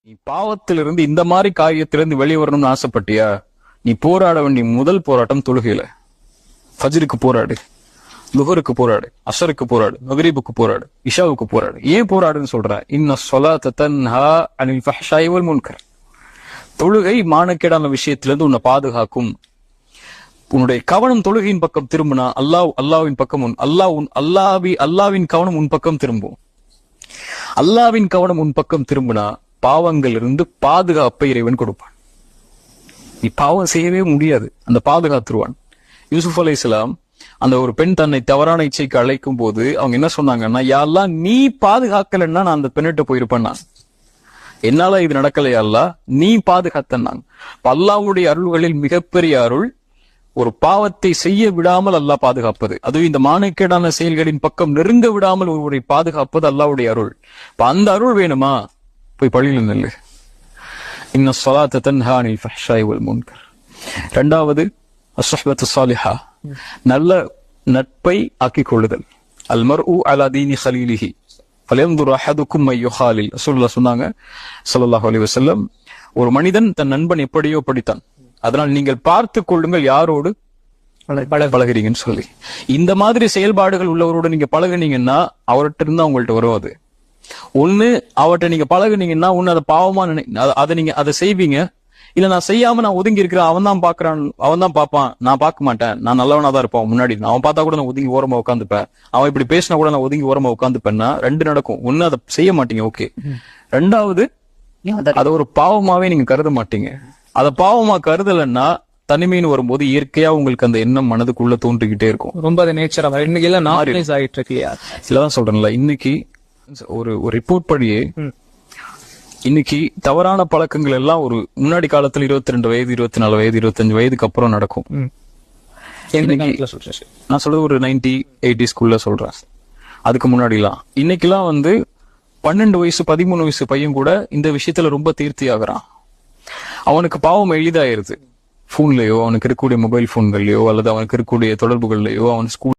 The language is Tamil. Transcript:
நீ பாவத்திலிருந்து இந்த மாதிரி காரியத்திலிருந்து வெளியே வரணும்னு ஆசைப்பட்டியா? நீ போராட வேண்டிய முதல் போராட்டம் தொழுகையில. ஃபஜ்ருக்கு போராடு, லுஹருக்கு போராடு, அஸருக்கு போராடு, மக்ரிபுக்கு போராடு, இஷாவுக்கு போராடு. ஏன் போராடுன்னு சொல்ற? இன்ன ஸலாத்த தன்ஹா அனில் ஃபஹ்ஷாஇ வல் முன்கர். தொழுகை மானக்கேடான விஷயத்திலிருந்து உன்னை பாதுகாக்கும். உன்னுடைய கவனம் தொழுகையின் பக்கம் திரும்பினா அல்லாவின் பக்கம் அல்லாவின் கவனம் உன் பக்கம் திரும்பும். அல்லாவின் கவனம் உன் பக்கம் திரும்பினா பாவங்கள் இருந்து பாதுகாப்பை இறைவன் கொடுப்பான். நீ பாவம் செய்யவே முடியாது, அந்த பாதுகாத்துருவான். யூசுப் அலைஹிஸ்ஸலாம் அந்த ஒரு பெண் தன்னை தவறான இச்சைக்கு அழைக்கும் போது அவங்க என்ன சொன்னாங்கன்னா, யா அல்லாஹ் நீ பாதுகாக்கலன்னா நான் அந்த பெண்ணிட்ட போயிருப்பேன், என்னால இது நடக்கலையா அல்லாஹ், நீ பாதுகாத்தன்னாங்க. அல்லாஹ்வுடைய அருள்களில் மிகப்பெரிய அருள் ஒரு பாவத்தை செய்ய விடாமல் அல்லாஹ் பாதுகாப்பது. அதுவும் இந்த மானக்கேடான செயல்களின் பக்கம் நெருங்க விடாமல் ஒருவரை பாதுகாப்பது அல்லாஹ்வுடைய அருள். அந்த அருள் வேணுமா? போய் பள்ளியில் நில்லு. இன்ன ஸலாத்த தன்ஹா அனில் ஃபஹ்ஷாஇ வல் முன்கர். இரண்டாவது அஸ்ஸஹ்பத்து ஸாலிஹா, நல்ல நட்பை ஆக்கிக் கொள்ளுதல். அல் மர்உ அலா தீனி ஹலீலிஹி ஃபல்யன்துர் அஹதுக்கும் மை யுஹாலில். ரசூலுல்லாஹ் சொன்னாங்க ஸல்லல்லாஹு அலைஹி வஸல்லம், ஒரு மனிதன் தன் நண்பன் எப்படியோ படித்தான், அதனால் நீங்கள் பார்த்து கொள்ளுங்கள் யாரோடு பழகிறீங்கன்னு சொல்லி. இந்த மாதிரி செயல்பாடுகள் உள்ளவரோடு நீங்க பழகுனீங்கன்னா அவர்கிட்ட இருந்து அவங்கள்ட்ட வரும். அது ஒண்ணு, அவர்கிட்ட நீங்க பழகுனீங்கன்னா ஒண்ணு அதை பாவமா அதை செய்வீங்க. இல்ல நான் செய்யாம நான் ஒதுங்கி இருக்கிறேன், அவன் தான் பாக்குறான், அவன் தான் பாப்பான், நான் பார்க்க மாட்டேன், நான் நல்லவனா தான் இருப்பான் முன்னாடி, அவன் பார்த்தா கூட நான் ஒதுங்கி ஓரமா உட்காந்துப்பேன், அவன் இப்படி பேசினா கூட நான் ஒதுங்கி ஓரமா உட்காந்துப்பேன்னா ரெண்டு நடக்கும். ஒண்ணு அதை செய்ய மாட்டீங்க, ஓகே. ரெண்டாவது அதை ஒரு பாவமாவே நீங்க கருத மாட்டீங்க. அதை பாவமா கருதலன்னா தனிமைன்னு வரும்போது இயற்கையா உங்களுக்கு அந்த எண்ணம் மனதுக்குள்ள தோன்றிக்கிட்டே இருக்கும். ரொம்ப அது நேச்சரா இன்னைக்கு எல்லாம் நார்மலைஸ் ஆயிட்டு இருக்கு இல்லையா? இல்லதான் சொல்றேன்ல, இன்னைக்கு ஒரு ரிப்போர்ட் படியே இன்னைக்கு தவறான பழக்கங்கள் எல்லாம் ஒரு முன்னாடி காலத்துல 22 வயது, 24 வயது, 25 வயதுக்கு அப்புறம் நடக்கும். நான் சொல்றது ஒரு 90-80s சொல்றேன். அதுக்கு முன்னாடி எல்லாம் இன்னைக்கெல்லாம் 12 வயசு 13 வயசு பையன் கூட இந்த விஷயத்துல ரொம்ப தீர்த்தி ஆகுறான். அவனுக்கு பாவம் எளிதாயிருது. போன்லயோ, அவனுக்கு இருக்கக்கூடிய மொபைல் போன்கள்லயோ அல்லது அவனுக்கு இருக்கக்கூடிய தொடர்புகள்லயோ, அவன் ஸ்கூல்